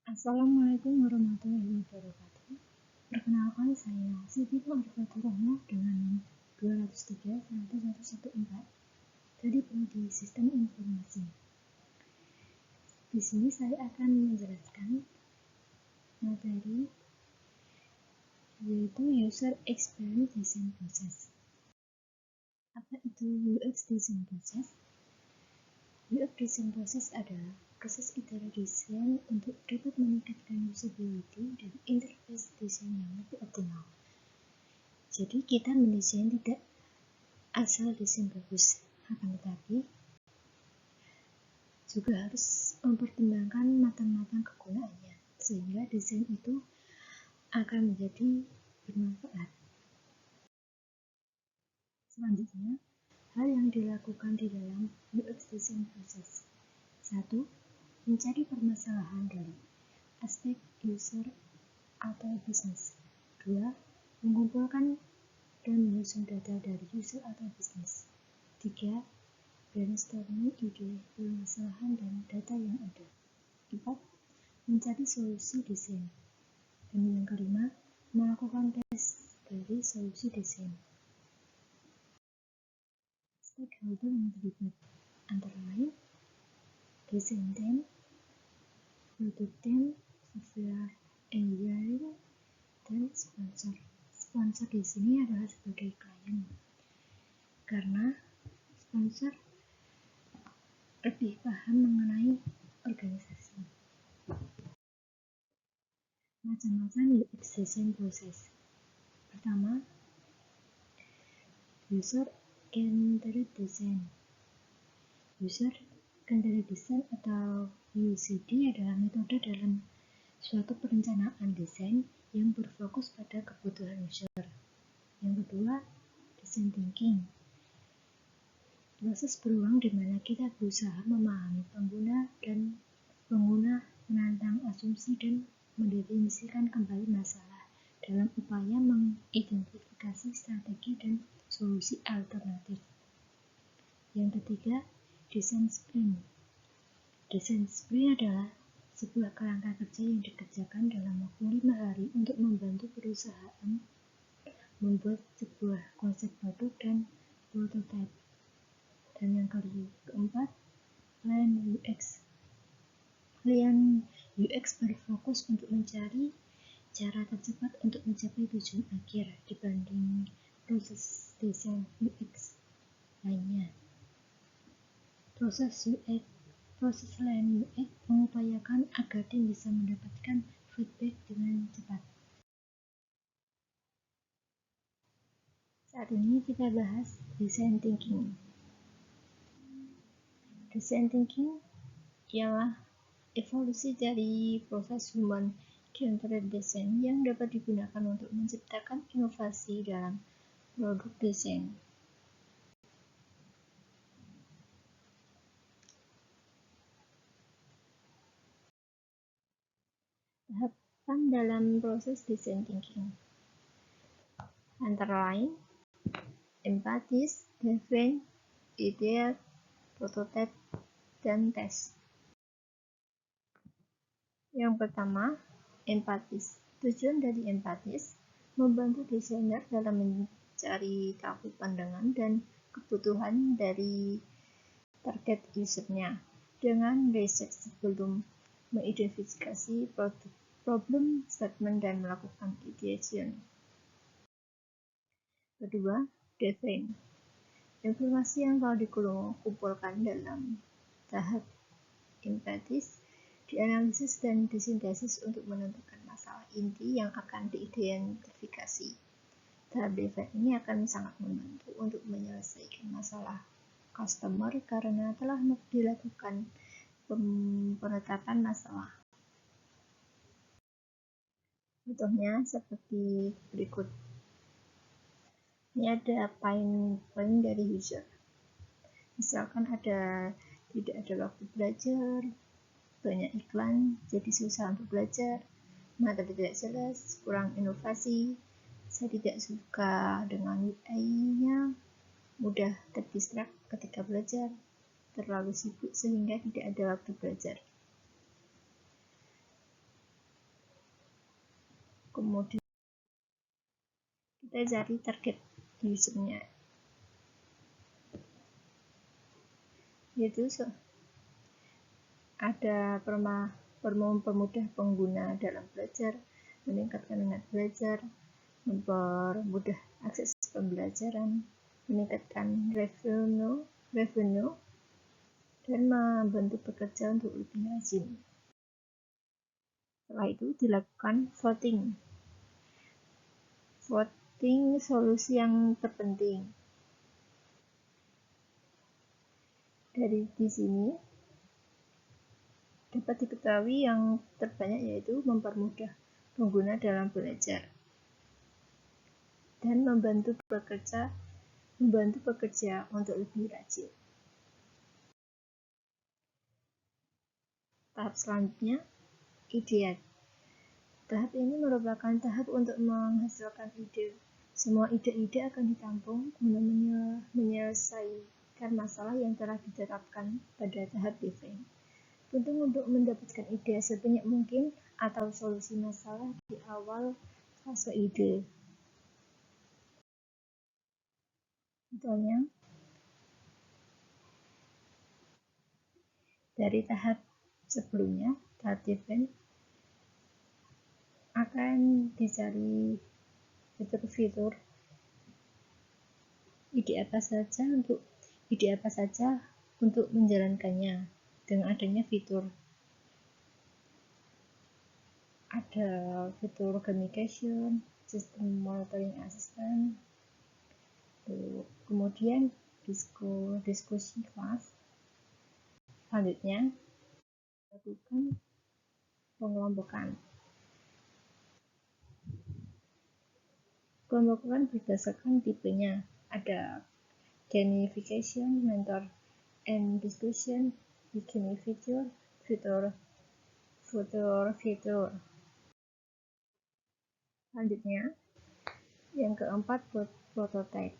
Assalamualaikum warahmatullahi wabarakatuh. Perkenalkan saya Siti Arfatur Rahmah dengan NIM 203-1114 dari Prodi Sistem Informasi. Di sini saya akan menjelaskan materi yaitu User Experience Design Process. Apa itu UX Design Process? UX Design Process adalah proses iterasi desain untuk dapat meningkatkan usability dan interface desain yang lebih optimal. Jadi kita mendesain tidak asal desain bagus, akan tetapi juga harus mempertimbangkan matang-matang kegunaannya, sehingga desain itu akan menjadi bermanfaat. Selanjutnya, hal yang dilakukan di dalam UX Design Process. 1. Mencari permasalahan dari aspek user atau bisnis. 2. Mengumpulkan dan menyusun data dari user atau bisnis. 3. Brainstorming ide, permasalahan, dan data yang ada. 4. Mencari solusi desain. Dan yang kelima, melakukan tes dari solusi desain. Stakeholder yang terlibat antara lain desain team, product team, software engineering, dan sponsor. Sponsor di sini adalah sebagai klien, karena sponsor lebih paham mengenai organisasi. Macam-macam UX design process. Pertama, user-centered design. User-centered design atau UCD adalah metode dalam suatu perencanaan desain yang berfokus pada kebutuhan user. Yang kedua, design thinking. Proses berulang di mana kita berusaha memahami pengguna dan pengguna menantang asumsi dan mendefinisikan kembali masalah dalam upaya mengidentifikasi strategi dan solusi alternatif. Yang ketiga, desain sprint. Desain sprint adalah sebuah kerangka kerja yang dikerjakan dalam waktu 5 hari untuk membantu perusahaan membuat sebuah konsep produk dan prototipe. Dan yang keempat, Plan UX. Plan UX berfokus untuk mencari cara tercepat untuk mencapai tujuan akhir dibanding proses desain UX lainnya. Proses Plan UX mengupayakan agar tim bisa mendapatkan feedback dengan cepat. Saat ini kita bahas design thinking. Design thinking ialah evolusi dari proses human-centered design yang dapat digunakan untuk menciptakan inovasi dalam produk desain. Tahapan dalam proses design thinking antara lain empatis, define, ideal, prototype, dan tes. Yang pertama, empatis. Tujuan dari empatis membantu desainer dalam mencari tahu pandangan dan kebutuhan dari target usernya dengan riset sebelum mengidentifikasi problem statement dan melakukan ideation. Kedua, define. Informasi yang telah dikumpulkan dalam tahap empatis dianalisis dan disintesis untuk menentukan masalah inti yang akan diidentifikasi. Tahap define ini akan sangat membantu untuk menyelesaikan masalah customer karena telah dilakukan penetapan masalah. Contohnya seperti berikut. Ini ada pain dari user. Misalkan tidak ada waktu belajar, banyak iklan, jadi susah untuk belajar, materi tidak jelas, kurang inovasi, saya tidak suka dengan UI-nya, mudah terdistrak ketika belajar, terlalu sibuk sehingga tidak ada waktu belajar. Kemudian kita cari target usernya, yaitu ada mempermudah pengguna dalam belajar, meningkatkan minat belajar, mempermudah akses pembelajaran, meningkatkan revenue, dan membantu pekerja untuk lebih rajin. Setelah itu dilakukan voting solusi yang terpenting. Dari di sini dapat diketahui yang terbanyak yaitu mempermudah pengguna dalam belajar dan membantu pekerja untuk lebih rajin. Tahap selanjutnya, ide. Tahap ini merupakan tahap untuk menghasilkan ide. Semua ide-ide akan ditampung guna menyelesaikan masalah yang telah ditetapkan pada tahap design. Penting untuk mendapatkan ide sebanyak mungkin atau solusi masalah di awal fase ide. Contohnya, dari tahap sebelumnya, tahap design, akan dicari fitur-fitur ide apa saja untuk menjalankannya. Dengan adanya fitur, ada fitur gamification, sistem monitoring assistant, kemudian diskusi kelas. Selanjutnya, lakukan pengelompokan. Pengelompokan berdasarkan tipenya. Ada gamification, mentor and discussion, bikini fitur. Selanjutnya, yang keempat, prototype.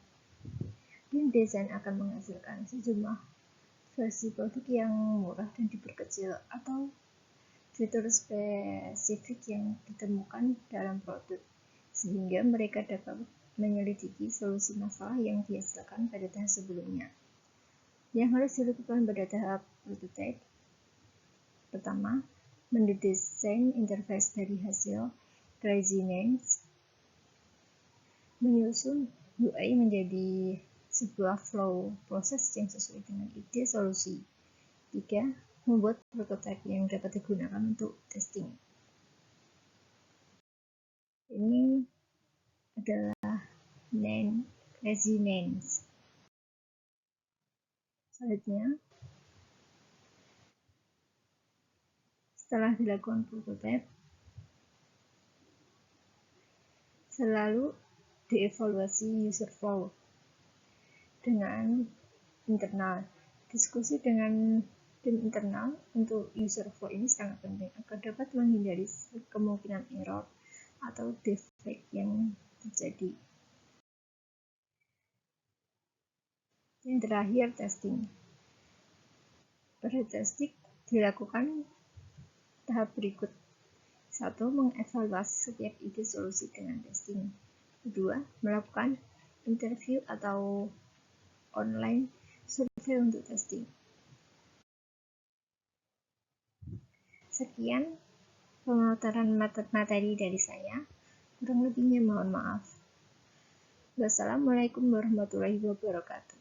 Tim desain akan menghasilkan sejumlah versi produk yang murah dan diperkecil atau fitur spesifik yang ditemukan dalam produk, sehingga mereka dapat menyelidiki solusi masalah yang dihasilkan pada tahap sebelumnya. Yang harus dilakukan pada tahap prototype, pertama, mendesain interface dari hasil resonance, menyusun UI menjadi sebuah flow proses yang sesuai dengan ide solusi. 3. Membuat prototipe yang dapat digunakan untuk testing. Ini adalah resonance. Selanjutnya, setelah dilakukan prototipe, selalu dievaluasi user flow dengan internal. Diskusi dengan tim internal untuk user flow ini sangat penting agar dapat menghindari kemungkinan error atau defect yang terjadi. Yang terakhir, testing. Pada testing dilakukan tahap berikut. 1. Mengevaluasi setiap ide solusi dengan testing. 2. Melakukan interview atau online survei untuk testing. Sekian pemaparan materi dari saya. Kurang lebihnya mohon maaf. Wassalamualaikum warahmatullahi wabarakatuh.